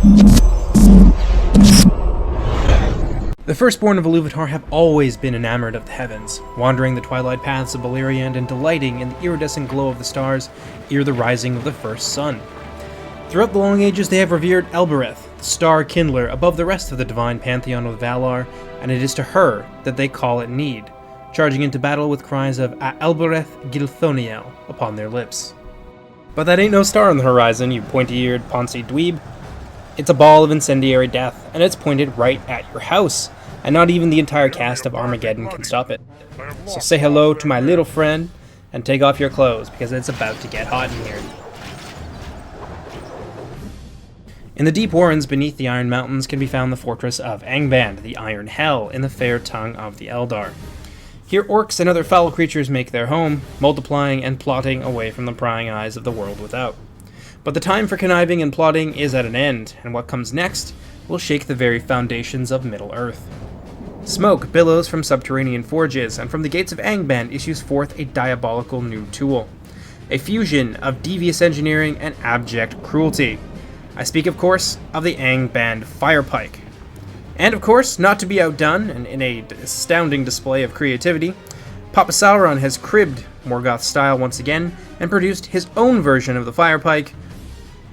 The firstborn of Iluvatar have always been enamored of the heavens, wandering the twilight paths of Beleriand and delighting in the iridescent glow of the stars ere the rising of the first sun. Throughout the long ages they have revered Elbereth, the star kindler, above the rest of the divine pantheon of Valar, and it is to her that they call at need, charging into battle with cries of "A Elbereth Gilthoniel" upon their lips. But that ain't no star on the horizon, you pointy-eared Poncy dweeb. It's a ball of incendiary death, and it's pointed right at your house, and not even the entire cast of Armageddon can stop it. So say hello to my little friend, and take off your clothes, because it's about to get hot in here. In the deep warrens beneath the Iron Mountains can be found the fortress of Angband, the Iron Hell, in the fair tongue of the Eldar. Here orcs and other foul creatures make their home, multiplying and plotting away from the prying eyes of the world without. But the time for conniving and plotting is at an end, and what comes next will shake the very foundations of Middle-earth. Smoke billows from subterranean forges, and from the gates of Angband issues forth a diabolical new tool. A fusion of devious engineering and abject cruelty. I speak, of course, of the Angband Fire Pike. And, of course, not to be outdone, and in an astounding display of creativity, Papa Sauron has cribbed Morgoth style once again, and produced his own version of the Fire Pike,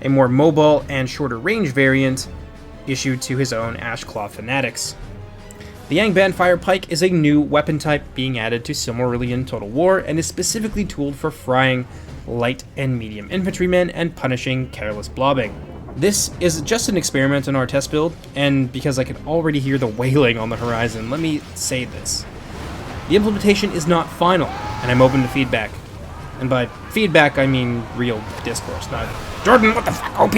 a more mobile and shorter range variant, issued to his own Ashclaw fanatics. The Angband Fire Pike is a new weapon type being added to Silmarillion Total War and is specifically tooled for frying light and medium infantrymen and punishing careless blobbing. This is just an experiment in our test build, and because I can already hear the wailing on the horizon, let me say this. The implementation is not final, and I'm open to feedback. And by feedback, I mean real discourse, not Jordan, what the fuck, OP?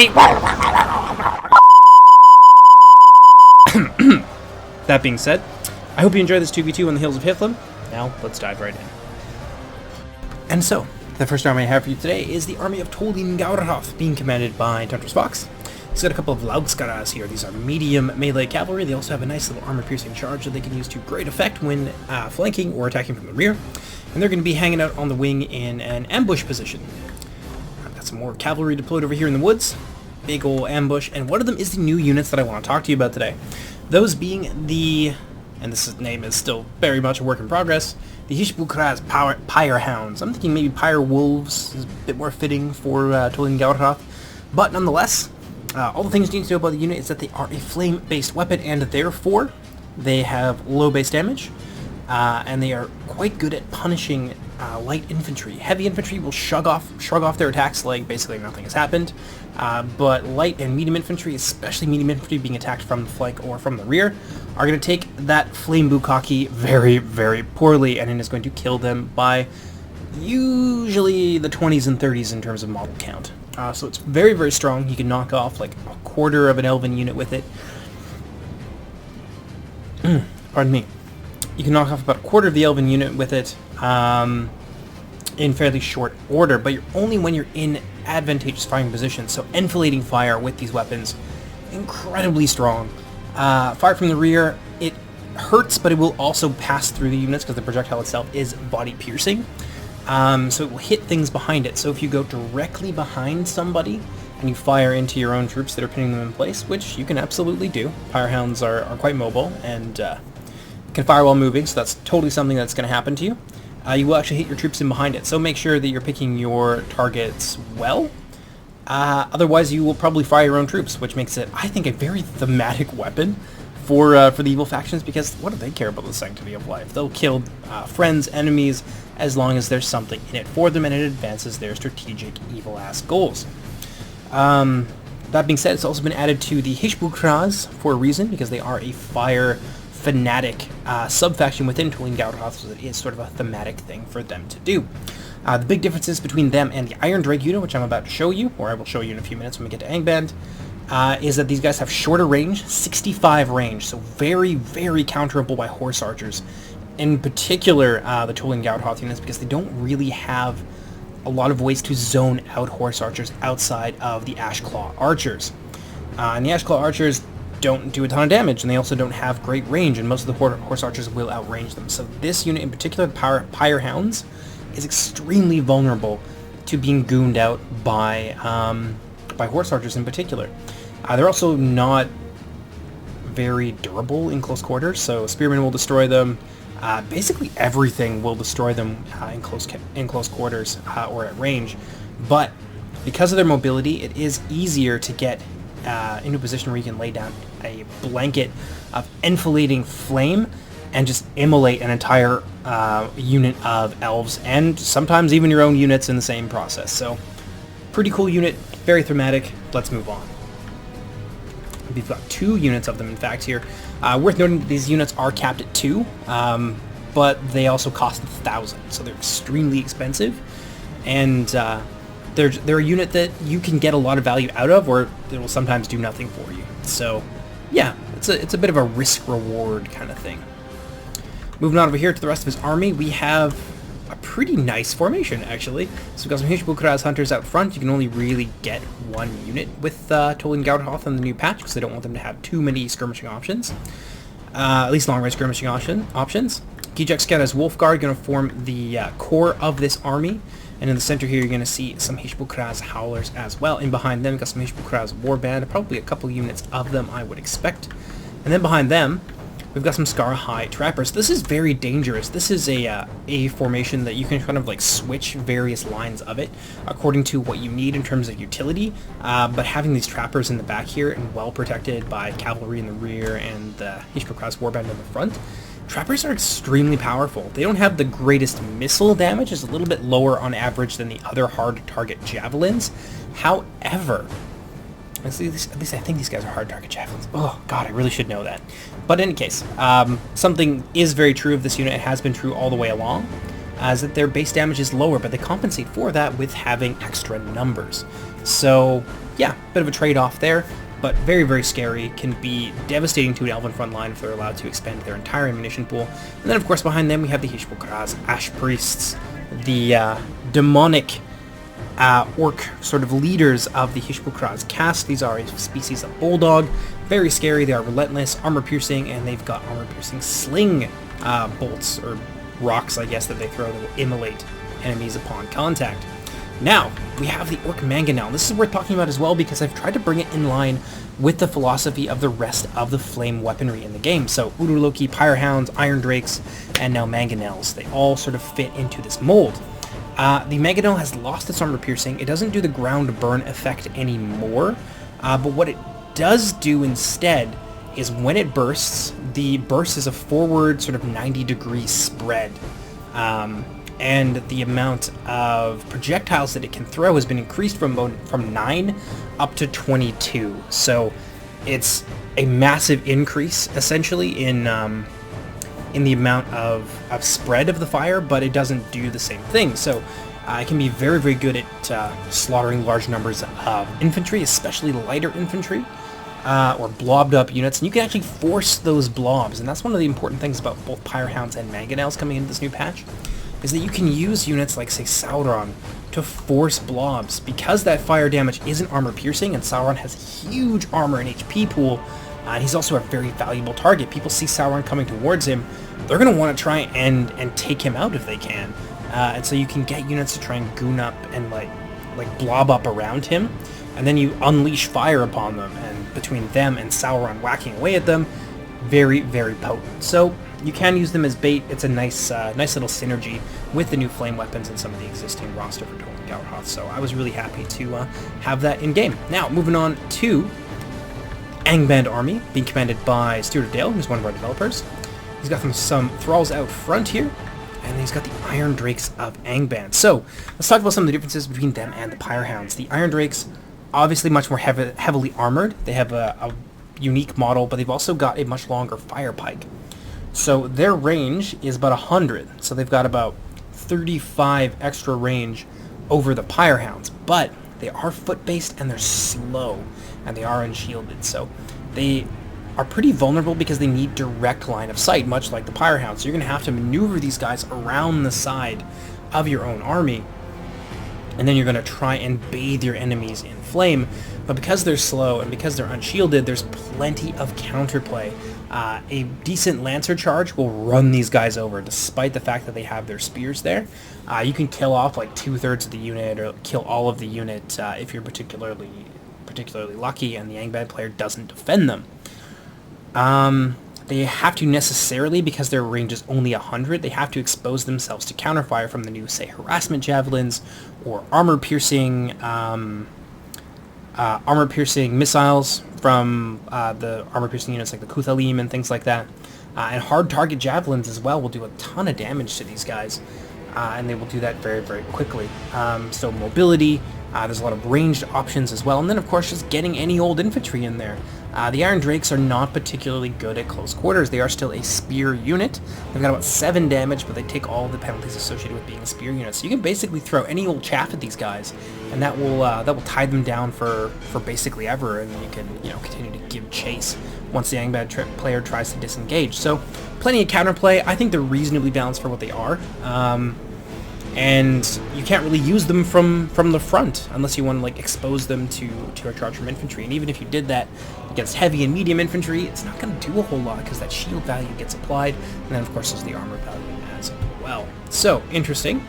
That being said, I hope you enjoy this 2v2 on the hills of Hithlum. Now, let's dive right in. And so, the first army I have for you today is the army of Tolin Gaurhoth, being commanded by Tundras Fox. He's got a couple of Laudskaras here. These are medium melee cavalry. They also have a nice little armor-piercing charge that they can use to great effect when flanking or attacking from the rear. And they're going to be hanging out on the wing in an ambush position. I've got some more cavalry deployed over here in the woods. Big ol' ambush. And one of them is the new units that I want to talk to you about today. Those being the, and this name is still very much a work in progress, the Hispal Pyre Hounds. I'm thinking maybe Pyre Wolves is a bit more fitting for Tolin Gaurhoth. But nonetheless, all the things you need to know about the unit is that they are a flame-based weapon, and therefore they have low base damage, and they are quite good at punishing light infantry. Heavy infantry will shrug off their attacks like basically nothing has happened, but light and medium infantry, especially medium infantry being attacked from the flank or from the rear, are going to take that flame bukkake very, very poorly, and it is going to kill them by usually the 20s and 30s in terms of model count. So it's very, very strong. You can knock off like a quarter of an elven unit with it. Pardon me. You can knock off about a quarter of the elven unit with it in fairly short order, but only when you're in advantageous firing positions. So enfilading fire with these weapons, incredibly strong. Fire from the rear, it hurts, but it will also pass through the units because the projectile itself is body piercing. So it will hit things behind it. So if you go directly behind somebody and you fire into your own troops that are pinning them in place, which you can absolutely do. Pyrehounds are quite mobile and can fire while moving, so that's totally something that's going to happen to you. You will actually hit your troops in behind it, so make sure that you're picking your targets well. Otherwise, you will probably fire your own troops, which makes it, I think, a very thematic weapon for the evil factions, because what do they care about the sanctity of life? They'll kill friends, enemies, as long as there's something in it for them and it advances their strategic evil-ass goals. That being said, it's also been added to the Hishbukras for a reason, because they are a fire fanatic sub-faction within Tolin Gaurhoth, so it is sort of a thematic thing for them to do. The big differences between them and the Iron Drake unit, which I'm about to show you, or I will show you in a few minutes when we get to Angband, is that these guys have shorter range, 65 range, so very, very counterable by horse archers. In particular, the Tolin Gaurhoth units, because they don't really have a lot of ways to zone out horse archers outside of the Ashclaw archers. And the Ashclaw archers don't do a ton of damage, and they also don't have great range, and most of the horse archers will outrange them. So this unit in particular, the Pyre Hounds, is extremely vulnerable to being gooned out by horse archers in particular. They're also not very durable in close quarters, so spearmen will destroy them. Basically everything will destroy them in close quarters or at range. But because of their mobility, it is easier to get into a position where you can lay down a blanket of enfilading flame and just immolate an entire unit of elves, and sometimes even your own units in the same process. So, pretty cool unit, very thematic. Let's move on. We've got 2 units of them, in fact, here. Worth noting that these units are capped at 2, but they also cost 1,000, so they're extremely expensive. And they're a unit that you can get a lot of value out of, or it will sometimes do nothing for you. So, yeah, it's a bit of a risk-reward kind of thing. Moving on over here to the rest of his army, we have a pretty nice formation, actually. So we've got some Hispal hunters out front. You can only really get 1 unit with Tolin Gauthoth on the new patch, because they don't want them to have too many skirmishing options. At least long-range skirmishing options. Gijek Scout as Wolfguard, going to form the core of this army. And in the center here, you're going to see some Hispal Howlers as well. And behind them, we've got some Hispal Warband, probably a couple units of them, I would expect. And then behind them, we've got some Scar High Trappers. This is very dangerous. This is a formation that you can kind of like switch various lines of it according to what you need in terms of utility. But having these trappers in the back here and well protected by cavalry in the rear and the Hispal Warband in the front, trappers are extremely powerful. They don't have the greatest missile damage. It's a little bit lower on average than the other hard-to-target javelins. However, at least I think these guys are hard-target javelins. Oh, God, I really should know that. But in any case, something is very true of this unit. It has been true all the way along, is that their base damage is lower, but they compensate for that with having extra numbers. So, yeah, bit of a trade-off there. But very, very scary, can be devastating to an elven front line if they're allowed to expend their entire ammunition pool. And then, of course, behind them we have the Hispal Ash Priests, the demonic orc sort of leaders of the Hispal caste. These are a species of bulldog, very scary, they are relentless, armor-piercing, and they've got armor-piercing sling bolts, or rocks, I guess, that they throw that will immolate enemies upon contact. Now, we have the Orc Manga now. This is worth talking about as well because I've tried to bring it in line with the philosophy of the rest of the flame weaponry in the game. So, Udurloki, Pyre Hounds, Iron Drakes, and now Mangonels. They all sort of fit into this mold. The Mangonel has lost its armor piercing. It doesn't do the ground burn effect anymore, but what it does do instead is when it bursts, the burst is a forward sort of 90-degree spread. And the amount of projectiles that it can throw has been increased from 9 up to 22. So it's a massive increase, essentially, in the amount of spread of the fire, but it doesn't do the same thing. So it can be very, very good at slaughtering large numbers of infantry, especially lighter infantry, or blobbed up units. And you can actually force those blobs, and that's one of the important things about both Pyre Hounds and Mangonels coming into this new patch, is that you can use units like, say, Sauron to force blobs. Because that fire damage isn't armor-piercing, and Sauron has huge armor and HP pool, and he's also a very valuable target. People see Sauron coming towards him, they're going to want to try and take him out if they can. And so you can get units to try and goon up and like blob up around him, and then you unleash fire upon them, and between them and Sauron whacking away at them, very, very potent. So you can use them as bait. It's a nice little synergy with the new flame weapons and some of the existing roster for Tolin Gauthoth. So I was really happy to have that in game. Now, moving on to Angband Army, being commanded by Stuart of Dale, who's one of our developers. He's got some thralls out front here, and he's got the Iron Drakes of Angband. So let's talk about some of the differences between them and the Pyre Hounds. The Iron Drakes, obviously much more heavily armored. They have a unique model, but they've also got a much longer fire pike. So their range is about 100, so they've got about 35 extra range over the Pyre Hounds, but they are foot-based and they're slow, and they are unshielded, so they are pretty vulnerable because they need direct line of sight, much like the Pyre Hounds. So you're going to have to maneuver these guys around the side of your own army, and then you're going to try and bathe your enemies in flame. But because they're slow and because they're unshielded, there's plenty of counterplay. A decent Lancer charge will run these guys over, despite the fact that they have their spears there. You can kill off like 2/3 of the unit, or kill all of the unit if you're particularly particularly lucky and the Angband player doesn't defend them. They have to necessarily, because their range is only 100, they have to expose themselves to counterfire from the new, say, harassment javelins or armor-piercing missiles from the armor-piercing units like the Kuthalim and things like that. And hard target javelins as well will do a ton of damage to these guys, and they will do that very, very quickly. So mobility, there's a lot of ranged options as well, and then of course just getting any old infantry in there. The Iron Drakes are not particularly good at close quarters. They are still a spear unit. They've got about 7 damage, but they take all the penalties associated with being a spear unit. So you can basically throw any old chaff at these guys, and that will tie them down for basically ever, and you can continue to give chase once the Angband player tries to disengage. So plenty of counterplay. I think they're reasonably balanced for what they are. And you can't really use them from the front unless you want to like expose them to a charge from infantry. And even if you did that against heavy and medium infantry, it's not going to do a whole lot because that shield value gets applied, and then of course there's the armor value as well. So interesting.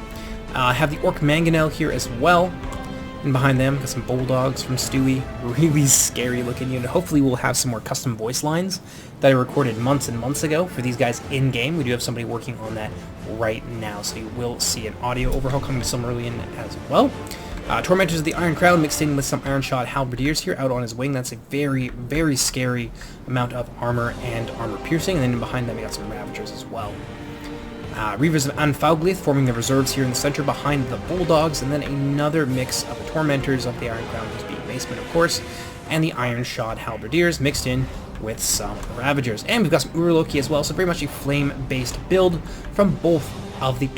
I have the Orc Manga here as well. And behind them, got some Bulldogs from Stewie. Really scary looking unit. Hopefully we'll have some more custom voice lines that I recorded months and months ago for these guys in-game. We do have somebody working on that right now, so you will see an audio overhaul coming to Silmarillion as well. Tormentors of the Iron Crown mixed in with some Iron Shot Halberdiers here out on his wing. That's a very, very scary amount of armor and armor piercing. And then behind them we got some Ravagers as well. Reavers of Anfauglith forming the reserves here in the center behind the Bulldogs, and then another mix of the Tormentors of the Iron Crown, just being basement of course, and the Iron Shod Halberdiers mixed in with some Ravagers. And we've got some Urloki as well, so very much a flame-based build from both of the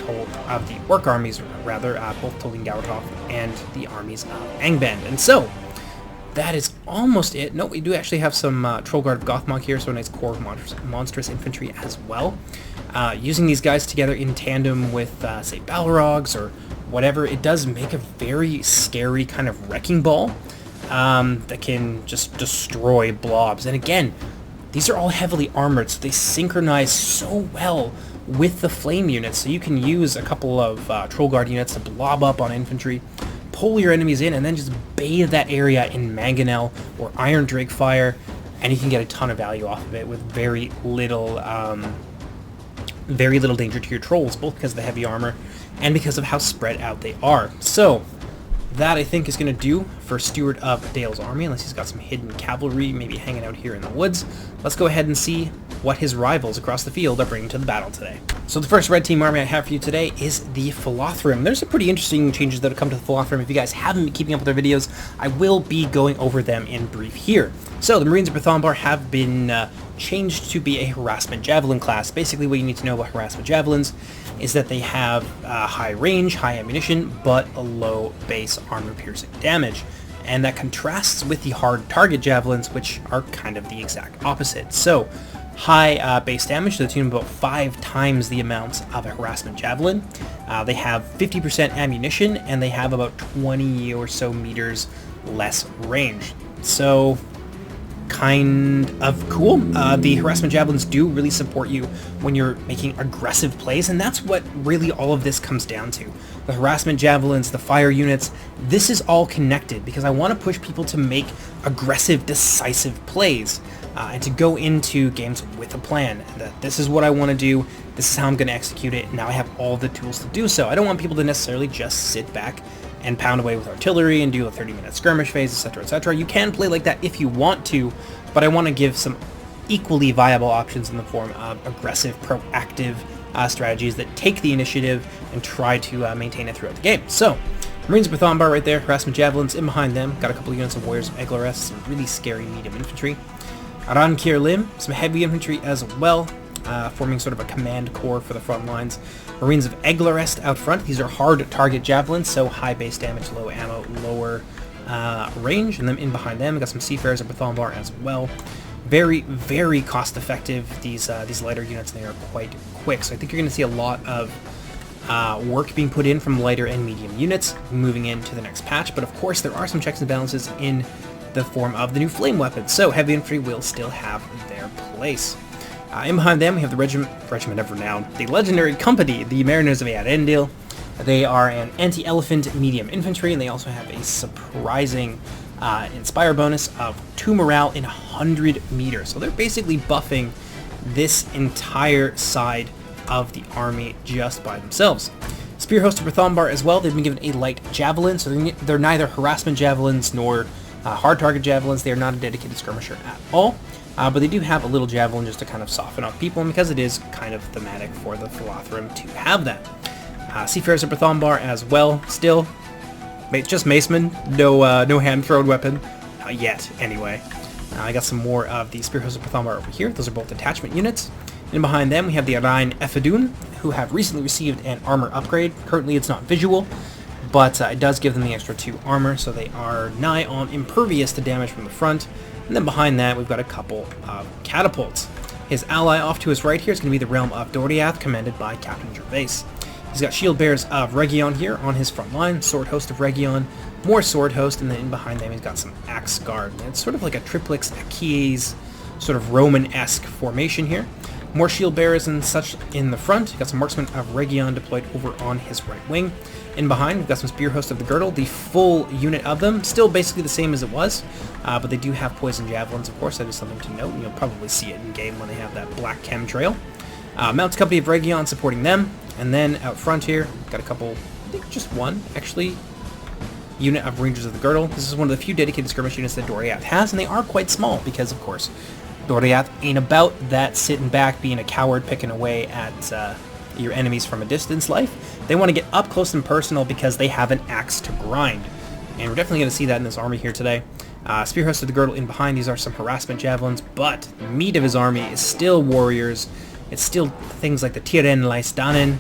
Orc armies, rather, both Tolin Gaurtoth and the armies of Angband. And so, that is almost it. No, we do actually have some Trollguard of Gothmock here, so a nice core of monstrous infantry as well. Using these guys together in tandem with, say, Balrogs or whatever, it does make a very scary kind of wrecking ball that can just destroy blobs. And again, these are all heavily armored, so they synchronize so well with the flame units. So you can use a couple of Trollguard units to blob up on infantry, pull your enemies in, and then just bathe that area in Mangonel or Iron Drake fire, and you can get a ton of value off of it with very little danger to your trolls, both because of the heavy armor and because of how spread out they are. So that I think is going to do for Steward of Dale's army, unless he's got some hidden cavalry maybe hanging out here in the woods. Let's go ahead and see what his rivals across the field are bringing to the battle today. So the first red team army I have for you today is the Philotherum. There's some pretty interesting changes that have come to the Philotherum. If you guys haven't been keeping up with their videos, I will be going over them in brief here. So the Marines of Bethombar have been changed to be a harassment javelin class. Basically what you need to know about harassment javelins is that they have high range, high ammunition, but a low base armor piercing damage. And that contrasts with the hard target javelins, which are kind of the exact opposite. So high base damage to the tune of about 5 times the amounts of a harassment javelin. They have 50% ammunition, and they have about 20 or so meters less range. So kind of cool. The harassment javelins do really support you when you're making aggressive plays, and that's what really all of this comes down to. The harassment javelins, the fire units, this is all connected because I want to push people to make aggressive, decisive plays and to go into games with a plan. That this is what I want to do, this is how I'm going to execute it, now I have all the tools to do so. I don't want people to necessarily just sit back and pound away with artillery and do a 30-minute skirmish phase, etc., etc. You can play like that if you want to, but I want to give some equally viable options in the form of aggressive, proactive strategies that take the initiative and try to maintain it throughout the game. So, Marines of Bethombar right there, harassment javelins in behind them, got a couple of units of Warriors of Eglarest, some really scary medium infantry. Aran Kier Lim, some heavy infantry as well, forming sort of a command corps for the front lines. Marines of Eglarest out front. These are hard target javelins, so high base damage, low ammo, lower range. And then in behind them, we got some Seafarers of Bethombar as well. Very, very cost effective, these lighter units, and they are quite quick. So I think you're going to see a lot of work being put in from lighter and medium units moving into the next patch. But of course, there are some checks and balances in the form of the new flame weapons, so heavy infantry will still have their place. In behind them, we have the Regiment of Renown, the legendary company, the Mariners of Eärendil. They are an anti-elephant medium infantry, and they also have a surprising Inspire bonus of 2 morale in 100 meters. So they're basically buffing this entire side of the army just by themselves. Spear Host of Berthombar as well, they've been given a light javelin, so they're neither harassment javelins nor hard target javelins. They are not a dedicated skirmisher at all, but they do have a little javelin just to kind of soften up people, and because it is kind of thematic for the Philotherum to have that. Seafarers of Berthombar as well, still just macemen, no hand-thrown weapon, not yet anyway. I got some more of the Spear Host of Berthombar over here. Those are both detachment units. And behind them, we have the Arain Ephedun, who have recently received an armor upgrade. Currently, it's not visual, but it does give them the extra 2 armor, so they are nigh on impervious to damage from the front. And then behind that, we've got a couple of catapults. His ally off to his right here is going to be the Realm of Doriath, commanded by Captain Gervais. He's got Shield Bearers of Region here on his front line, Sword Host of Region, more Sword Host, and then in behind them he's got some Axe Guard. And it's sort of like a Triplex Achilles, sort of Roman-esque formation here. More shield bearers and such in the front. We've got some marksmen of Region deployed over on his right wing. In behind, we've got some Spear Host of the Girdle, the full unit of them. Still basically the same as it was, but they do have poison javelins, of course. That is something to note, and you'll probably see it in game when they have that black chemtrail. Mounts Company of Region supporting them. And then out front here, we've got a couple, I think just one, actually, unit of Rangers of the Girdle. This is one of the few dedicated skirmish units that Doriath has, and they are quite small because, of course, Doriath ain't about that sitting back, being a coward, picking away at your enemies from a distance life. They want to get up close and personal because they have an axe to grind. And we're definitely going to see that in this army here today. Spear Host of the Girdle in behind. These are some harassment javelins, but the meat of his army is still warriors. It's still things like the Tiren Leistanen,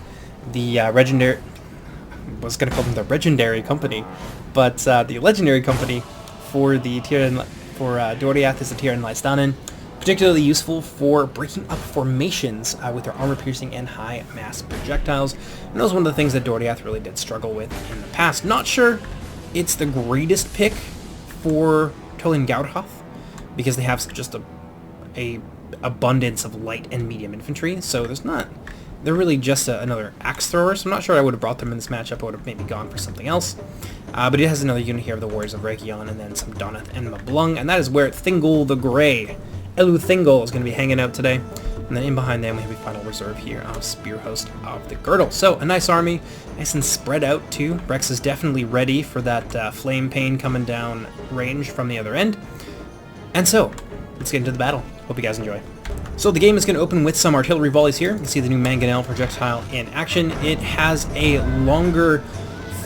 the legendary... I was going to call them the Legendary Company, but the Legendary Company for the Doriath is the Tiren Leistanen. Particularly useful for breaking up formations with their armor-piercing and high-mass projectiles. And that was one of the things that Doriath really did struggle with in the past. Not sure it's the greatest pick for Tolin Gaudhoth, because they have just a abundance of light and medium infantry, so they're really just another axe thrower, so I'm not sure I would have brought them in this matchup. I would have maybe gone for something else. But it has another unit here of the Warriors of Region, and then some Donath and Mablung, and that is where Thingol the Grey, Elu Thingol, is going to be hanging out today. And then in behind them we have a final reserve here of Spear Host of the Girdle. So a nice army, nice and spread out too. Rex is definitely ready for that flame pain coming down range from the other end. And so, let's get into the battle. Hope you guys enjoy. So the game is going to open with some artillery volleys here. You can see the new Mangonel projectile in action. It has a longer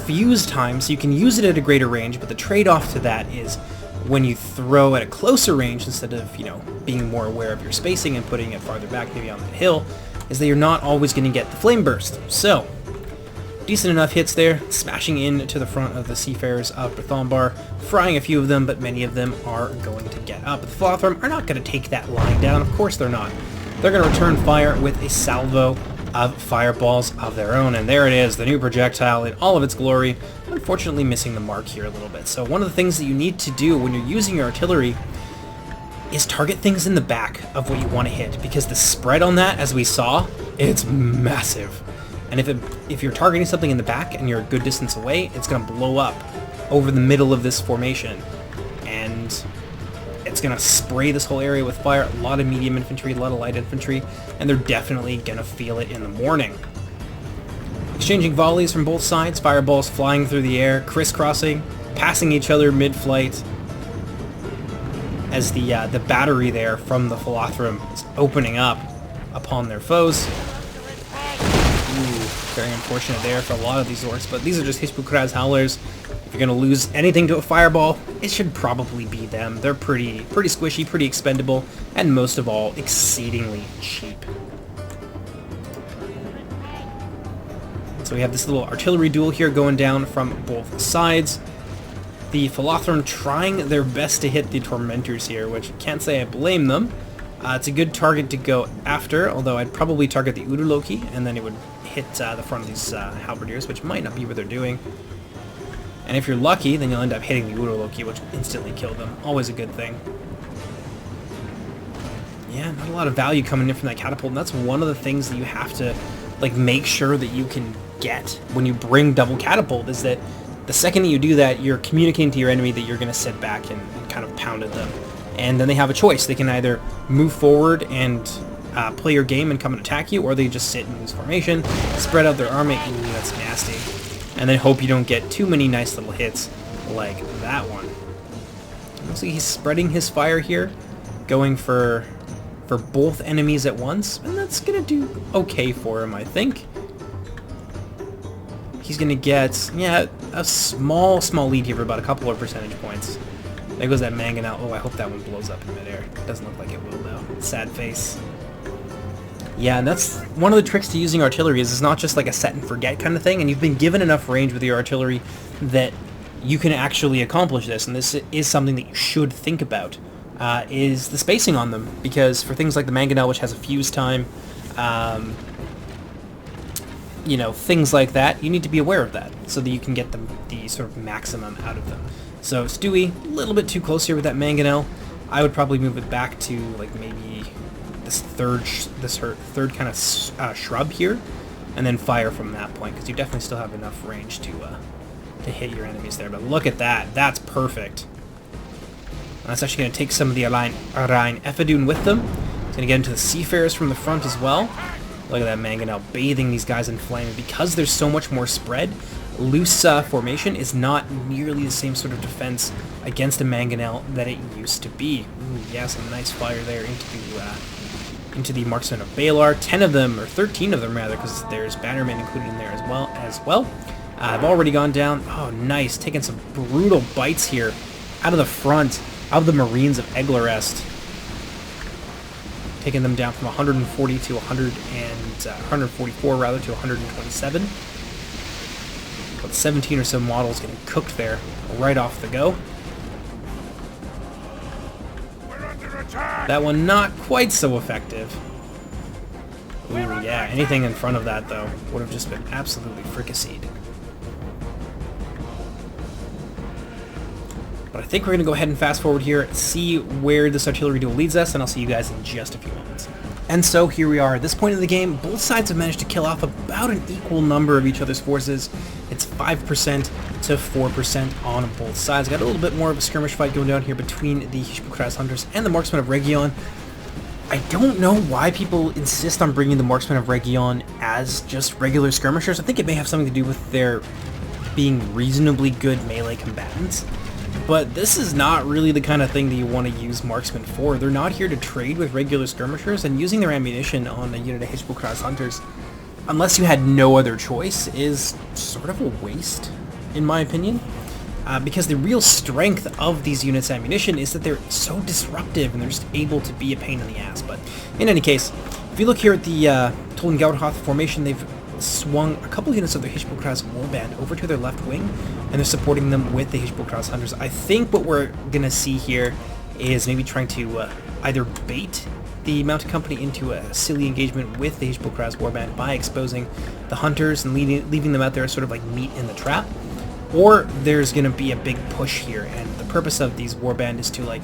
fuse time, so you can use it at a greater range, but the trade-off to that is when you throw at a closer range, instead of, being more aware of your spacing and putting it farther back, maybe on the hill, is that you're not always going to get the flame burst. So, decent enough hits there, smashing into the front of the Seafarers of Berthombar, frying a few of them, but many of them are going to get up. But the Philotherum are not going to take that line down, of course they're not. They're going to return fire with a salvo of fireballs of their own, and there it is, the new projectile in all of its glory, unfortunately missing the mark here a little bit. So one of the things that you need to do when you're using your artillery is target things in the back of what you want to hit, because the spread on that, as we saw, it's massive. And if you're targeting something in the back and you're a good distance away, it's going to blow up over the middle of this formation, and it's going to spray this whole area with fire. A lot of medium infantry, a lot of light infantry, and they're definitely going to feel it in the morning. Exchanging volleys from both sides, fireballs flying through the air, crisscrossing, passing each other mid-flight, as the battery there from the Philotherum is opening up upon their foes. Ooh, very unfortunate there for a lot of these orcs, but these are just Hispal Howlers. If you're going to lose anything to a fireball, it should probably be them. They're pretty squishy, pretty expendable, and most of all, exceedingly cheap. So we have this little artillery duel here going down from both sides. The Philotherum trying their best to hit the Tormentors here, which can't say I blame them. It's a good target to go after, although I'd probably target the Uduloki, and then it would hit the front of these Halberdiers, which might not be what they're doing. And if you're lucky, then you'll end up hitting the Uduloki, which will instantly kill them. Always a good thing. Yeah, not a lot of value coming in from that catapult, and that's one of the things that you have to make sure that you can get when you bring double catapult, is that The second you do that, you're communicating to your enemy that you're going to sit back and kind of pound at them. And then they have a choice. They can either move forward and play your game and come and attack you, or they just sit in loose formation, spread out their army. Ooh, that's nasty. And then hope you don't get too many nice little hits like that one. See, he's spreading his fire here, going for both enemies at once, and that's going to do okay for him, I think. He's going to get, yeah, a small lead here for about a couple of percentage points. There goes that mangonel. Oh, I hope that one blows up in midair. Doesn't look like it will, though. Sad face. Yeah, and that's one of the tricks to using artillery, is it's not just like a set and forget kind of thing, and you've been given enough range with your artillery that you can actually accomplish this, and this is something that you should think about, is the spacing on them, because for things like the mangonel, which has a fuse time, you know, things like that, you need to be aware of that, so that you can get the sort of maximum out of them. So Stewie, a little bit too close here with that mangonel. I would probably move it back to like maybe this third kind of shrub here, and then fire from that point, because you definitely still have enough range to hit your enemies there. But look at that, that's perfect. That's actually going to take some of the Rhine Ephedune with them. It's going to get into the Seafarers from the front as well. Look at that mangonel bathing these guys in flame. And because there's so much more spread, loose formation is not nearly the same sort of defense against a mangonel that it used to be. Ooh, yeah, some nice fire there into the marksmen of Balar. 10 of them, or 13 of them rather, because there's Bannermen included in there as well. I've already gone down. Oh, nice. Taking some brutal bites here out of the front of the Marines of Eglarest. Taking them down from 140 to 144 rather to 127. About 17 or so models getting cooked there right off the go. That one not quite so effective. Ooh, yeah. Anything in front of that, though, would have just been absolutely fricasseed. But I think we're going to go ahead and fast forward here, see where this artillery duel leads us, and I'll see you guys in just a few moments. And so here we are. At this point in the game, both sides have managed to kill off about an equal number of each other's forces. It's 5% to 4% on both sides. Got a little bit more of a skirmish fight going down here between the Hispal Hunters and the Marksmen of Region. I don't know why people insist on bringing the Marksmen of Region as just regular skirmishers. I think it may have something to do with their being reasonably good melee combatants. But this is not really the kind of thing that you want to use marksmen for. They're not here to trade with regular skirmishers, and using their ammunition on a unit of Hispal Hunters, unless you had no other choice, is sort of a waste, in my opinion. Because the real strength of these units' ammunition is that they're so disruptive and they're just able to be a pain in the ass. But in any case, if you look here at the Tollengaudhoth formation, they've swung a couple units of the Hispal warband over to their left wing, and they're supporting them with the Hispal Hunters. I think what we're going to see here is maybe trying to either bait the Mounted Company into a silly engagement with the Hispal warband by exposing the Hunters and leaving them out there as sort of like meat in the trap, or there's going to be a big push here, and the purpose of these warband is to like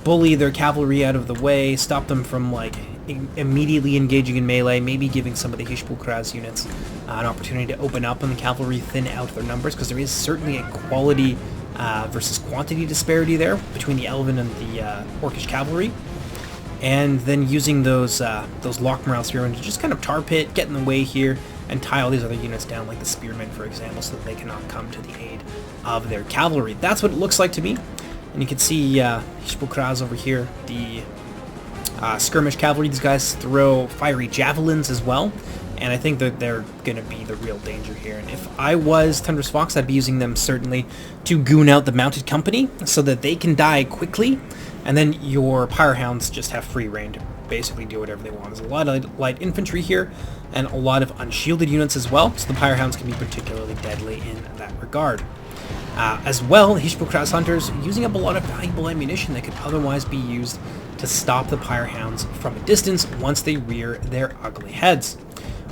bully their cavalry out of the way, stop them from like immediately engaging in melee, maybe giving some of the Hispal units an opportunity to open up on the cavalry, thin out their numbers, because there is certainly a quality versus quantity disparity there between the Elven and the Orcish cavalry. And then using those lock morale spearmen to just kind of tar pit, get in the way here, and tie all these other units down, like the spearmen, for example, so that they cannot come to the aid of their cavalry. That's what it looks like to me. And you can see Hispal over here, the Skirmish Cavalry. These guys throw fiery javelins as well, and I think that they're going to be the real danger here. And if I was Tundra's Fox, I'd be using them certainly to goon out the Mounted Company so that they can die quickly, and then your Hounds just have free reign to basically do whatever they want. There's a lot of light infantry here, and a lot of unshielded units as well, so the Hounds can be particularly deadly in that regard. As well, the Hispal Hunters using up a lot of valuable ammunition that could otherwise be used to stop the Hounds from a distance once they rear their ugly heads.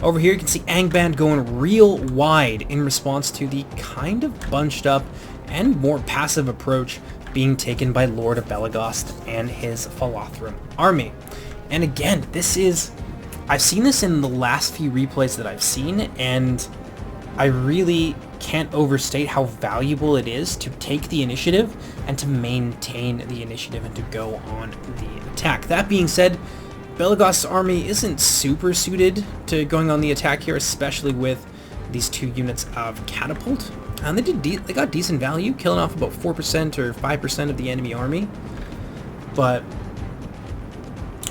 Over here you can see Angband going real wide in response to the kind of bunched up and more passive approach being taken by Lord of Belagost and his Philotherum army. And again, I've seen this in the last few replays that I've seen, and I really can't overstate how valuable it is to take the initiative and to maintain the initiative and to go on the attack. That being said, Belegost's army isn't super suited to going on the attack here, especially with these 2 units of catapult. And they got decent value, killing off about 4% or 5% of the enemy army. But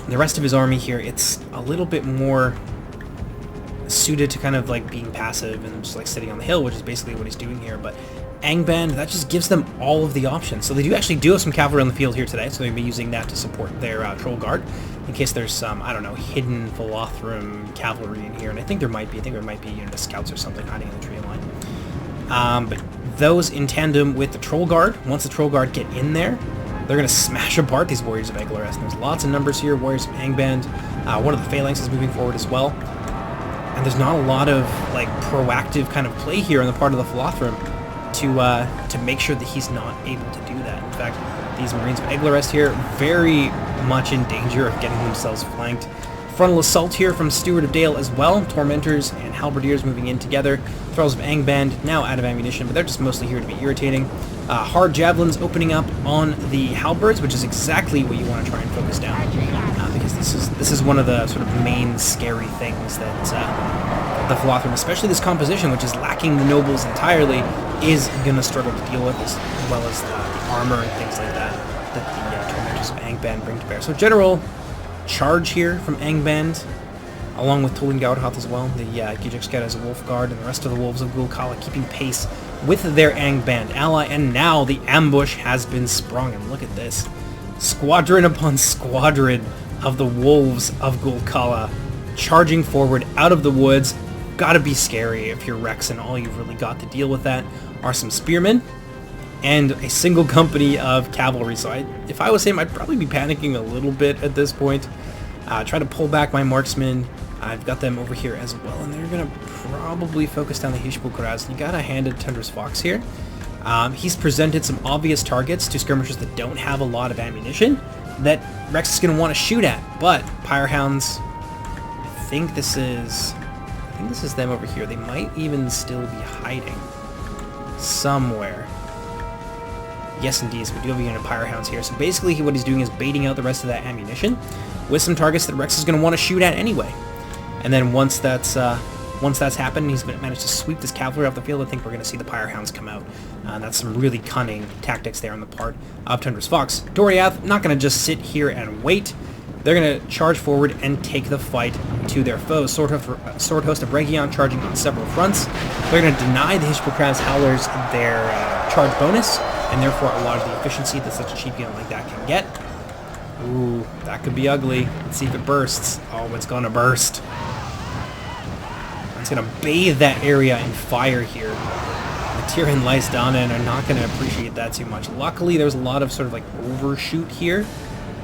the rest of his army here, it's a little bit more suited to kind of like being passive and just like sitting on the hill, which is basically what he's doing here. But Angband, that just gives them all of the options. So they do actually have some cavalry on the field here today, so they'll be using that to support their troll guard in case there's some, I don't know, hidden Philotherum cavalry in here. And I think there might be a unit of scouts or something hiding in the tree line. But those in tandem with the troll guard, once the troll guard get in there, they're going to smash apart these warriors of Eglarest. There's lots of numbers here, warriors of Angband. One of the phalanx is moving forward as well. And there's not a lot of like proactive kind of play here on the part of the Philotherum to make sure that he's not able to do that. In fact, these Marines of Eglarest here very much in danger of getting themselves flanked. Frontal assault here from Steward of Dale as well. Tormentors and Halberdiers moving in together. Thralls of Angband now out of ammunition, but they're just mostly here to be irritating. Hard javelins opening up on the halberds, which is exactly what you want to try and focus down, because this is one of the sort of main scary things that the Philotherum, especially this composition, which is lacking the nobles entirely, is going to struggle to deal with, as well as the armor and things like that that the Tormentors of Angband bring to bear. So general charge here from Angband, along with Tulin Gaudhath as well. The Gijek as a Wolf Guard and the rest of the Wolves of Gulkala keeping pace with their Angband ally, and now the ambush has been sprung, and look at this. Squadron upon squadron of the Wolves of Gulkala charging forward out of the woods. Gotta be scary if you're Rex, and all you've really got to deal with that are some spearmen and a single company of cavalry. So if I was him, I'd probably be panicking a little bit at this point. Try to pull back my marksmen. I've got them over here as well, and they're going to probably focus down the Hispal Ash. You gotta hand it to Tundra's Fox here. He's presented some obvious targets to skirmishers that don't have a lot of ammunition that Rex is going to want to shoot at, but Hounds, I think this is them over here. They might even still be hiding somewhere. Yes, indeed. So we do have a unit of Hounds here. So basically what he's doing is baiting out the rest of that ammunition with some targets that Rex is going to want to shoot at anyway. And then once that's happened, he's managed to sweep this cavalry off the field. I think we're going to see the Hounds come out. That's some really cunning tactics there on the part of Tundra's Fox. Doriath not going to just sit here and wait. They're going to charge forward and take the fight to their foes. Sword Host of Region charging on several fronts. They're going to deny the Hispal Ash Howlers their charge bonus, and therefore a lot of the efficiency that such a cheap unit like that can get. Ooh, that could be ugly. Let's see if it bursts. Oh, it's going to burst. It's going to bathe that area in fire here. The Tyrian Lysdana and are not going to appreciate that too much. Luckily, there was a lot of sort of like overshoot here.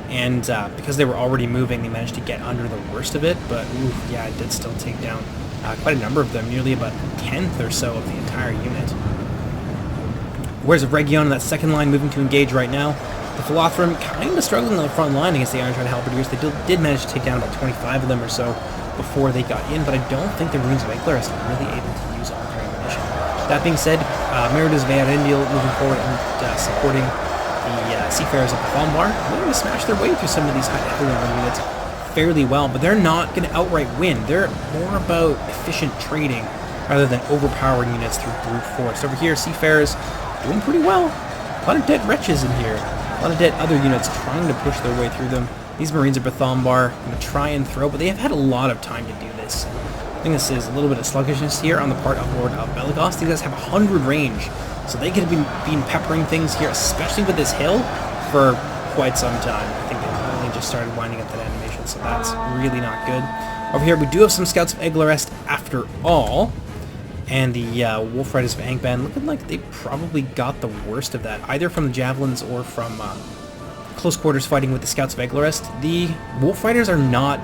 And because they were already moving, they managed to get under the worst of it. But, ooh, yeah, it did still take down quite a number of them, nearly about a tenth or so of the entire unit. Whereas Region in that second line moving to engage right now. The Philotherum kind of struggling on the front line against the Iron-Shroud Halberdiers. They did manage to take down about 25 of them or so before they got in, but I don't think the Marines of Eglarest are really able to use all their ammunition. That being said, Meridas Varendiel moving forward and supporting the Seafarers of Thombar. They're going to smash their way through some of these high units fairly well, but they're not going to outright win. They're more about efficient trading rather than overpowering units through brute force. Over here, Seafarers doing pretty well. A lot of dead wretches in here. A lot of dead other units trying to push their way through them. These Marines of Thombar going to try and throw, but they have had a lot of time to do this. I think this is a little bit of sluggishness here on the part of Lord of Belegos. These guys have 100 range, so they could have been peppering things here, especially with this hill, for quite some time. I think they've only just started winding up that animation, so that's really not good. Over here, we do have some Scouts of Eglarest after all, and the Wolf Riders of Angband looking like they probably got the worst of that, either from the Javelins or from close quarters fighting with the Scouts of Eglarest. The Wolf Riders are not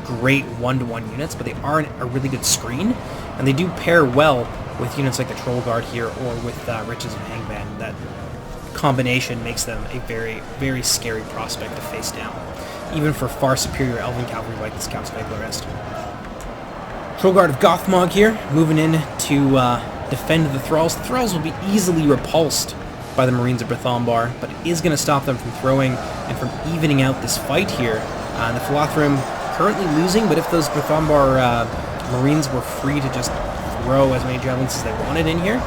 great one-to-one units, but they are a really good screen, and they do pair well with units like the Troll Guard here or with Riches of Angband. That combination makes them a very, very scary prospect to face down, even for far superior Elven Cavalry like the Scouts of Eglarest. Troll Guard of Gothmock here, moving in to defend the Thralls. The Thralls will be easily repulsed by the Marines of Brythombar, but it is going to stop them from throwing and from evening out this fight here. The Philotherum currently losing, but if those Brythombar Marines were free to just throw as many javelins as they wanted in here,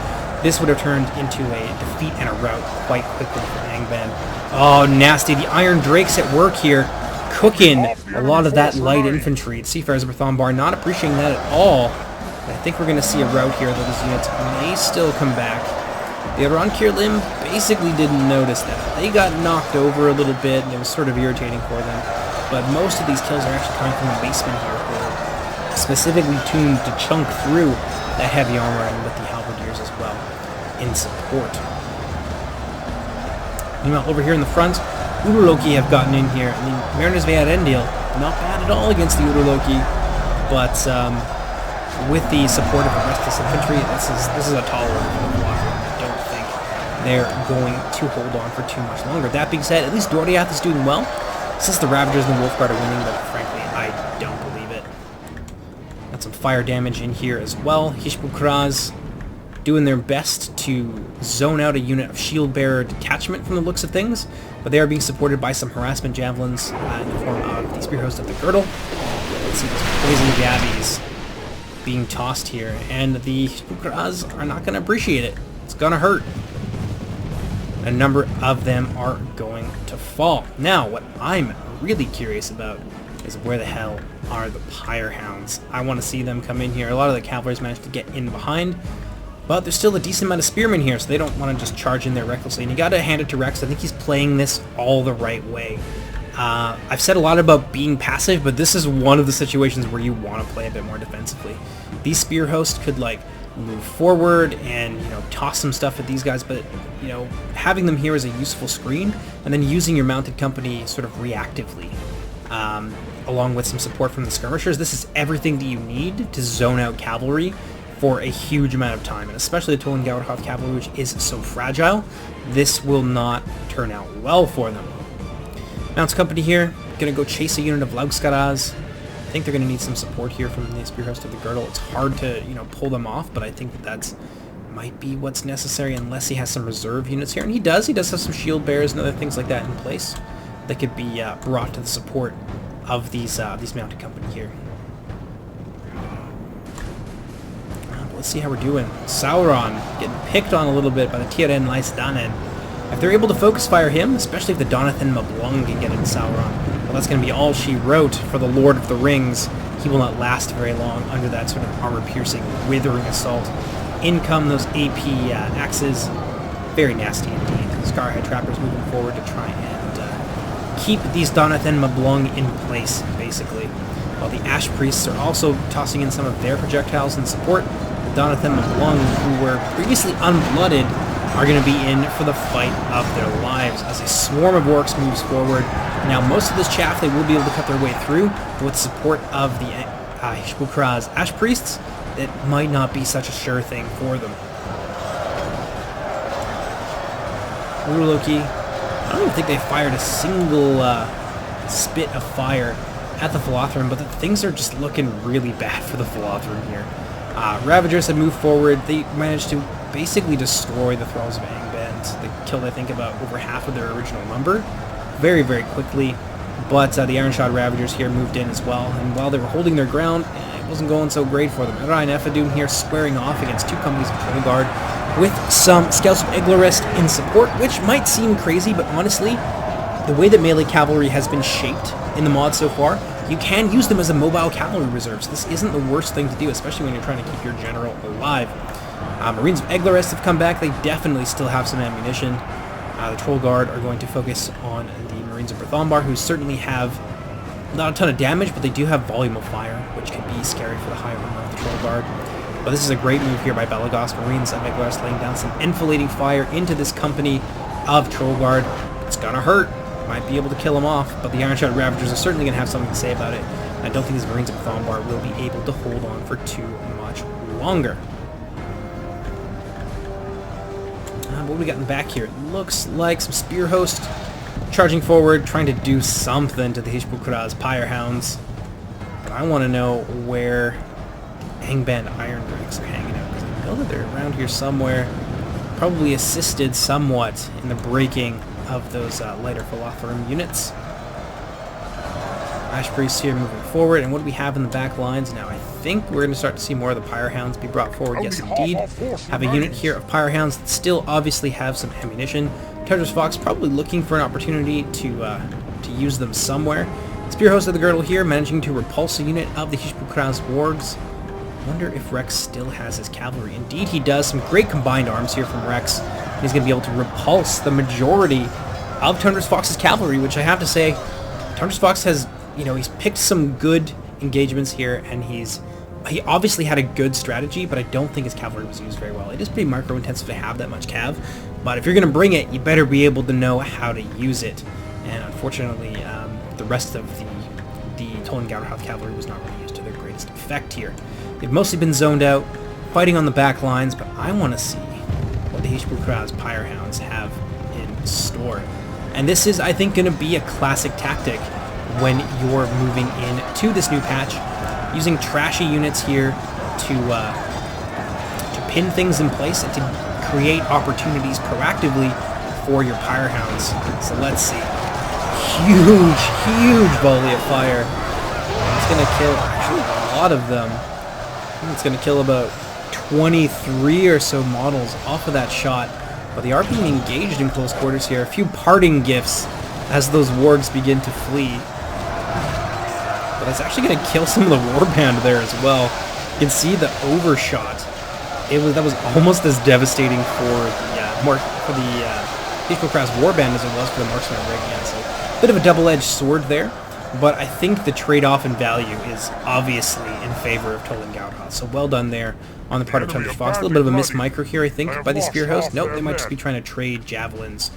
this would have turned into a defeat and a rout quite quickly for Angband. Oh, nasty. The Iron Drake's at work here, cooking a lot of that light infantry. Seafarers of Brythombar not appreciating that at all. I think we're going to see a rout here, though these units may still come back. The Arankir Limb basically didn't notice that. They got knocked over a little bit, and it was sort of irritating for them. But most of these kills are actually coming from the basement here, who are specifically tuned to chunk through that heavy armor and with the halberdiers as well in support. Meanwhile, over here in the front, Uroloki have gotten in here. I mean, Mariners Vearendil, not bad at all against the Uroloki, but with the support of the rest of this infantry, this is a tall order for the Philotherum. I don't think they're going to hold on for too much longer. That being said, at least Doriath is doing well. Since the Ravagers and the Wolfguard are winning, but frankly, I don't believe it. Got some fire damage in here as well. Hispal doing their best to zone out a unit of shield bearer detachment from the looks of things, but they are being supported by some harassment javelins in the form of the Spear Host of the Girdle. Let's see those poison gabbies being tossed here, and the Hispal are not going to appreciate it. It's going to hurt. A number of them are going to fall. Now, what I'm really curious about is where the hell are the Pyre Hounds? I want to see them come in here. A lot of the cavalry's managed to get in behind, but there's still a decent amount of spearmen here, so they don't want to just charge in there recklessly. And you got to hand it to Rex. I think he's playing this all the right way. I've said a lot about being passive, but this is one of the situations where you want to play a bit more defensively. These spear hosts could like move forward and toss some stuff at these guys, but having them here is a useful screen, and then using your mounted company sort of reactively, along with some support from the skirmishers. This is everything that you need to zone out cavalry for a huge amount of time, and especially the Tolan Gauderhof cavalry, which is so fragile. This will not turn out well for them. Mounts company here, gonna go chase a unit of Laugskaraz. I think they're going to need some support here from the Spear Host of the Girdle. It's hard to, pull them off, but I think that might be what's necessary unless he has some reserve units here. And he does. He does have some shield bearers and other things like that in place that could be brought to the support of these mounted company here. Let's see how we're doing. Sauron getting picked on a little bit by the Tieren Lysdanen. If they're able to focus fire him, especially if the Donathan Mablung can get into Sauron, well, that's going to be all she wrote for the Lord of the Rings. He will not last very long under that sort of armor-piercing, withering assault. In come those AP axes. Very nasty indeed. Scarhead Trappers moving forward to try and keep these Donathan Mablung in place, basically. While the Ash Priests are also tossing in some of their projectiles in support. The Donathan Mablung, who were previously unblooded, are going to be in for the fight of their lives as a swarm of orcs moves forward. Now, most of this chaff they will be able to cut their way through, but with support of the Hispal Ash Priests, it might not be such a sure thing for them. Uroloki, I don't even think they fired a single spit of fire at the Philotherum, but things are just looking really bad for the Philotherum here. Ravagers have moved forward. They managed to basically destroy the Thralls of Angband. They killed, I think, about over half of their original number very, very quickly. But the Ironshod Ravagers here moved in as well. And while they were holding their ground, it wasn't going so great for them. Erai and Ephadun here squaring off against two companies of Troll Guard with some Scouts of Iglarist in support, which might seem crazy, but honestly, the way that melee cavalry has been shaped in the mod so far, you can use them as a mobile cavalry reserve. So this isn't the worst thing to do, especially when you're trying to keep your general alive. Marines of Eglarest have come back. They definitely still have some ammunition. The Troll Guard are going to focus on the Marines of Brythombar, who certainly have not a ton of damage, but they do have volume of fire, which can be scary for the high armor of the Troll Guard. But this is a great move here by Belagos. Marines of Eglarest laying down some enfilading fire into this company of Troll Guard. It's gonna hurt. Might be able to kill them off, but the Ironshod Ravagers are certainly going to have something to say about it. I don't think these Marines of Brythombar will be able to hold on for too much longer. What do we got in the back here? It looks like some Spear Host charging forward, trying to do something to the Hispal Pyre Hounds. But I want to know where Angband Iron Drakes are hanging out, because I know that they're around here somewhere. Probably assisted somewhat in the breaking of those lighter Philotherum units. Ash Priests here moving forward, and what do we have in the back lines now? I think we're going to start to see more of the Pyre Hounds be brought forward. Yes, indeed. Have a unit here of Pyre Hounds that still obviously have some ammunition. Tundra's Fox probably looking for an opportunity to use them somewhere. Spear Host of the Girdle here, managing to repulse a unit of the Hispal wargs. Wonder if Rex still has his cavalry. Indeed he does. Some great combined arms here from Rex. He's going to be able to repulse the majority of Tundra's Fox's cavalry, which I have to say, Tundra's Fox has, you know, he's picked some good engagements here, and he obviously had a good strategy, but I don't think his cavalry was used very well. It is pretty micro-intensive to have that much cav, but if you're going to bring it, you better be able to know how to use it. And unfortunately, the rest of the Toland Gauderhouse cavalry was not really used to their greatest effect here. They've mostly been zoned out, fighting on the back lines, but I want to see what the Hispal Pyre Hounds have in store. And this is, I think, going to be a classic tactic when you're moving into this new patch, using trashy units here to pin things in place and to create opportunities proactively for your Pyre Hounds. So let's see. Huge volley of fire. It's going to kill actually a lot of them. I think it's going to kill about 23 or so models off of that shot. But they are being engaged in close quarters here. A few parting gifts as those wargs begin to flee. But it's actually going to kill some of the warband there as well. You can see the overshot. That was almost as devastating for the Hispal warband as it was for the Marksman of Region. So a bit of a double-edged sword there. But I think the trade-off in value is obviously in favor of Toland Gauderhouse. So well done there on the part of Tundra Fox. A little bit of a miss micro here, I think, by the Spear Host. Nope, they might just be trying to trade javelins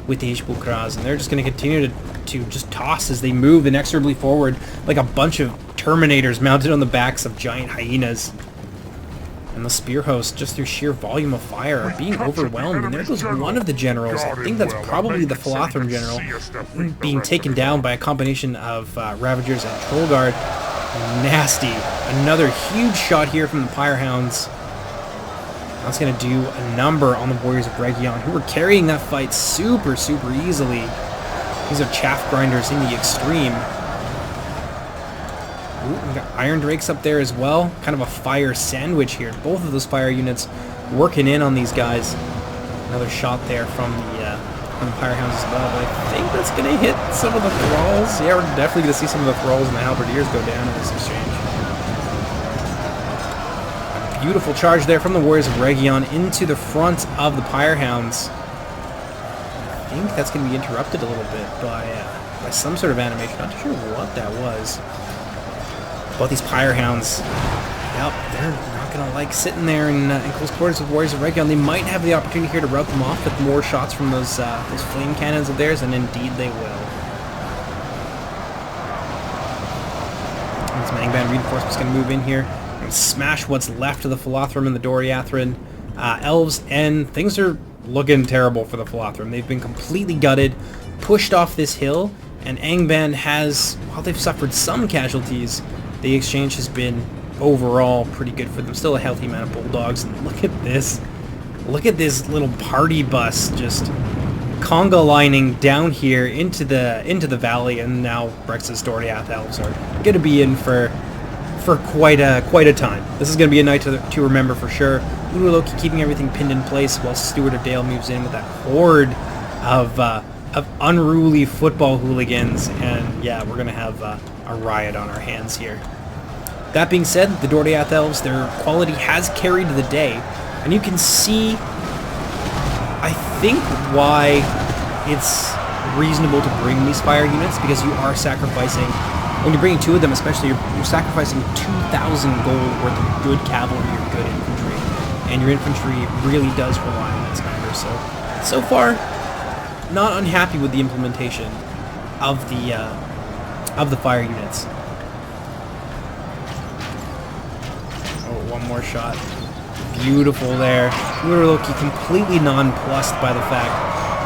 with the Hispal Kraz, and they're just going to continue to just toss as they move inexorably forward like a bunch of Terminators mounted on the backs of giant hyenas. And the Spear Host, just through sheer volume of fire, are being overwhelmed. And there goes one of the generals. I think that's probably the Philotherum general, being taken down by a combination of Ravagers and Troll Guard. Nasty. Another huge shot here from the Pyre Hounds. That's going to do a number on the Warriors of Bregion, who were carrying that fight super easily. These are chaff grinders in the extreme. Ooh, we got Iron Drakes up there as well. Kind of a fire sandwich here. Both of those fire units working in on these guys. Another shot there from the Pyre Hounds as well. But I think that's going to hit some of the Thralls. Yeah, we're definitely going to see some of the Thralls and the Halberdiers go down in this exchange. A beautiful charge there from the Warriors of Bregion into the front of the Pyre Hounds. I think that's going to be interrupted a little bit by some sort of animation. Not too sure what that was. But these Pyre Hounds, yep, they're not going to like sitting there in close quarters with Warriors of Bregion. They might have the opportunity here to rout them off with more shots from those flame cannons of theirs, and indeed they will. And some Angband reinforcements going to move in here and smash what's left of the Philotherum and the Doriathrin elves, and things are looking terrible for the Philotherum. They've been completely gutted, pushed off this hill, and Angband has, while they've suffered some casualties, the exchange has been overall pretty good for them. Still a healthy amount of bulldogs. And look at this. Look at this little party bus just conga lining down here into the valley, and now Brex's Doriath elves are going to be in for quite a time. This is going to be a night to remember for sure. Loki keeping everything pinned in place while Stewart of Dale moves in with that horde of unruly football hooligans, and yeah, we're going to have a riot on our hands here. That being said, the Doriath elves, their quality has carried the day, and you can see, I think, why it's reasonable to bring these fire units, because you are sacrificing, when you're bringing two of them especially, you're sacrificing 2,000 gold worth of good cavalry or good infantry, and your infantry really does rely on its number. So far, not unhappy with the implementation of the fire units. Oh, one more shot. Beautiful there. Loki completely nonplussed by the fact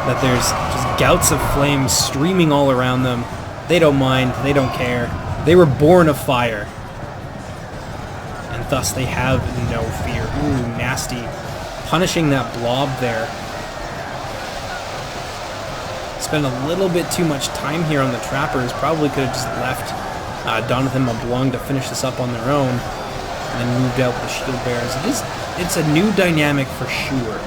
that there's just gouts of flames streaming all around them. They don't mind. They don't care. They were born of fire. And thus they have no fear. Ooh, nasty. Punishing that blob there. Spent a little bit too much time here on the trappers. Probably could have just left Donathan Mablung to finish this up on their own, and then moved out the shield bearers. It's a new dynamic for sure.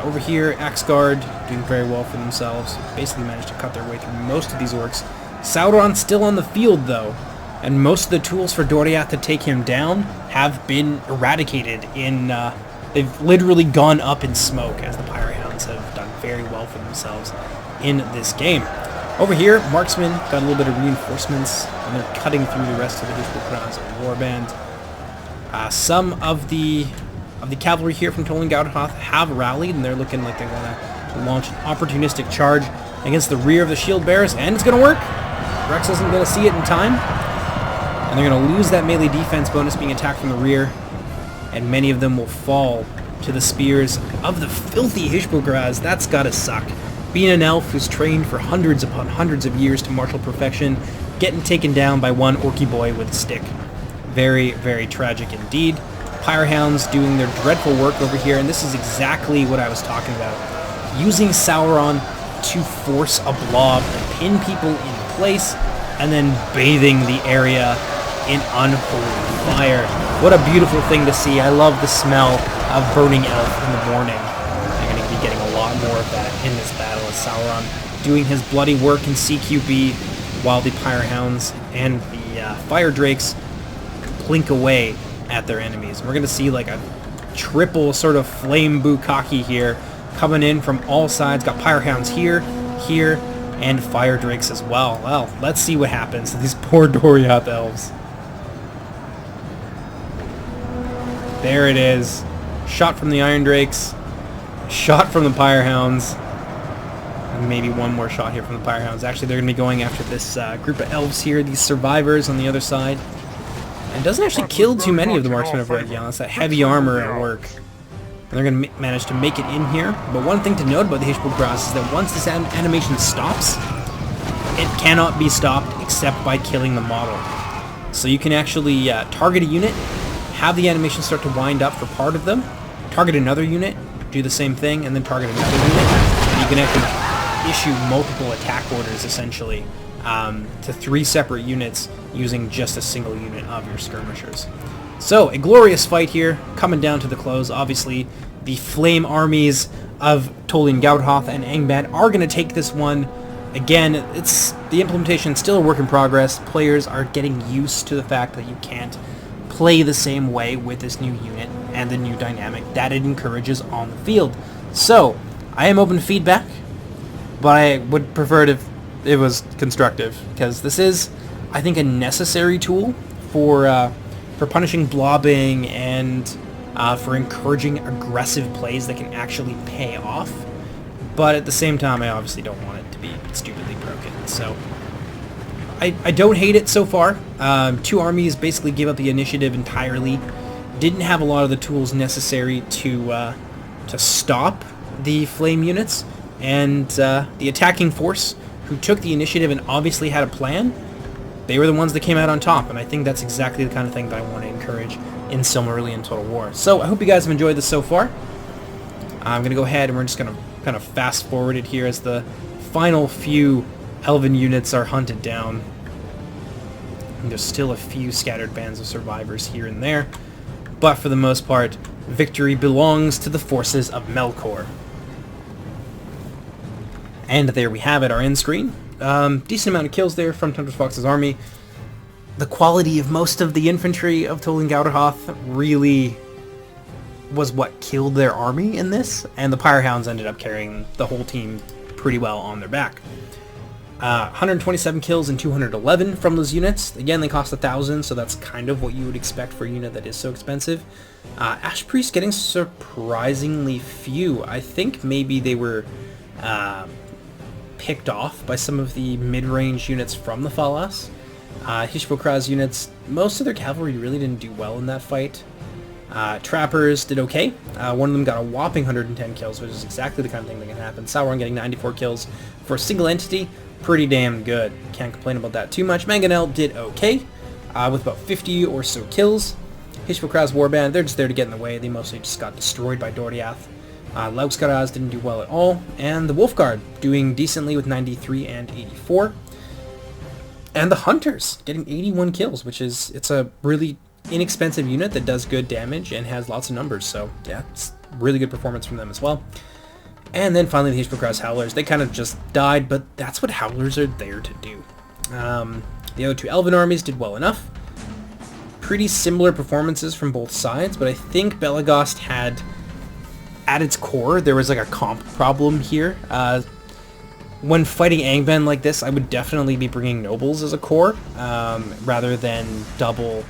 Over here, Axguard doing very well for themselves. Basically managed to cut their way through most of these orcs. Sauron's still on the field though, and most of the tools for Doriath to take him down have been eradicated in... they've literally gone up in smoke, as the Pyre Hounds have done very well for themselves in this game. Over here, Marksmen got a little bit of reinforcements, and they're cutting through the rest of the Hispal Warband. Some of the cavalry here from Toland Gaudahoth have rallied, and they're looking like they want to launch an opportunistic charge against the rear of the shield bearers, and it's going to work. Rex isn't going to see it in time, and they're going to lose that melee defense bonus being attacked from the rear, and many of them will fall to the spears of the filthy Hishpograz. That's got to suck. Being an elf who's trained for hundreds upon hundreds of years to martial perfection, getting taken down by one orky boy with a stick. Very, very tragic indeed. Pyre Hounds doing their dreadful work over here, and this is exactly what I was talking about. Using Sauron to force a blob and pin people in place, and then bathing the area in unholy fire. What a beautiful thing to see. I love the smell of burning elf in the morning. I'm going to be getting a lot more of that in this battle as Sauron doing his bloody work in CQB while the Pyre Hounds and the Fire Drakes plink away at their enemies. We're going to see like a triple sort of flame bukkake here coming in from all sides. Got Pyre Hounds here, here, and Fire Drakes as well. Well, let's see what happens to these poor Doriath elves. There it is. Shot from the Iron Drakes. Shot from the Pyre Hounds. And maybe one more shot here from the Pyre Hounds. Actually, they're going to be going after this group of elves here, these survivors on the other side. And doesn't actually kill too many of the Marksmen of Red That's that heavy armor at work. And they're going to manage to make it in here. But one thing to note about the Hishpograz is that once this animation stops, it cannot be stopped except by killing the model. So you can actually target a unit, have the animation start to wind up for part of them, target another unit, do the same thing, and then target another unit. And you can actually issue multiple attack orders, essentially, to 3 separate units using just a single unit of your skirmishers. So, a glorious fight here, coming down to the close. Obviously, the flame armies of Tolin Gaudhoth and Angband are going to take this one. Again, the implementation is still a work in progress. Players are getting used to the fact that you can't play the same way with this new unit and the new dynamic that it encourages on the field. So, I am open to feedback, but I would prefer it if it was constructive, because this is, I think, a necessary tool for punishing blobbing and for encouraging aggressive plays that can actually pay off. But at the same time, I obviously don't want it to be stupidly broken. So I don't hate it so far. 2 armies basically gave up the initiative entirely. Didn't have a lot of the tools necessary to stop the flame units, and the attacking force, who took the initiative and obviously had a plan, they were the ones that came out on top, and I think that's exactly the kind of thing that I want to encourage in Silmarillion Total War. So I hope you guys have enjoyed this so far. I'm going to go ahead and we're just going to kind of fast forward it here as the final few Elven units are hunted down. And there's still a few scattered bands of survivors here and there, but for the most part, victory belongs to the forces of Melkor. And there we have it, our end screen. Decent amount of kills there from Tundra Fox's army. The quality of most of the infantry of Tolin Gaudhoth really was what killed their army in this, and the Pyre Hounds ended up carrying the whole team pretty well on their back. 127 kills and 211 from those units. Again, they cost 1,000, so that's kind of what you would expect for a unit that is so expensive. Ash Priests getting surprisingly few. I think maybe they were picked off by some of the mid-range units from the Falas. Hishpograz units, most of their cavalry really didn't do well in that fight. Trappers did okay. One of them got a whopping 110 kills, which is exactly the kind of thing that can happen. Sauron getting 94 kills for a single entity, pretty damn good. Can't complain about that too much. Mangonel did okay. with about 50 or so kills. Hispal Warband, they're just there to get in the way. They mostly just got destroyed by Doriath. Laugskaraz didn't do well at all, and the Wolf Guard doing decently with 93 and 84. And the Hunters getting 81 kills, which is, it's a really inexpensive unit that does good damage and has lots of numbers, so yeah, it's really good performance from them as well. And then finally the Hispal Howlers, they kind of just died, but that's what Howlers are there to do. The other two Elven armies did well enough. Pretty similar performances from both sides, but I think Belegost had, at its core, there was like a comp problem here. When fighting Angband like this, I would definitely be bringing Nobles as a core, rather than double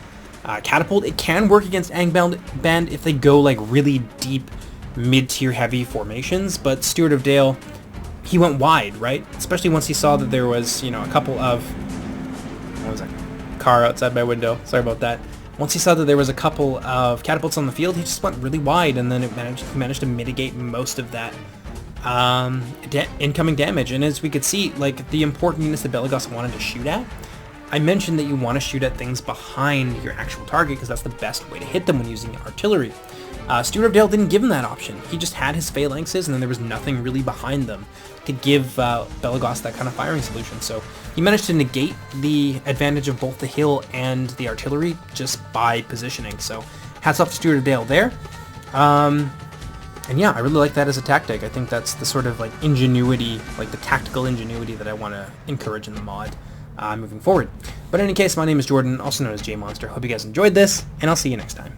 Catapult. It can work against Angband if they go like really deep, mid-tier heavy formations, but Steward of Dale, he went wide, right? Especially once he saw that there was, you know, a couple of... What was that? Car outside my window. Sorry about that. Once he saw that there was a couple of catapults on the field, he just went really wide, and then he managed to mitigate most of that incoming damage. And as we could see, like, the important units that Belegost wanted to shoot at, I mentioned that you want to shoot at things behind your actual target, because that's the best way to hit them when using artillery. Steward of Dale didn't give him that option. He just had his phalanxes, and then there was nothing really behind them to give Belegost that kind of firing solution. So he managed to negate the advantage of both the hill and the artillery just by positioning. So hats off to Steward of Dale there. And yeah, I really like that as a tactic. I think that's the sort of like ingenuity, like the tactical ingenuity that I want to encourage in the mod moving forward. But in any case, my name is Jordan, also known as JMonster. Hope you guys enjoyed this, and I'll see you next time.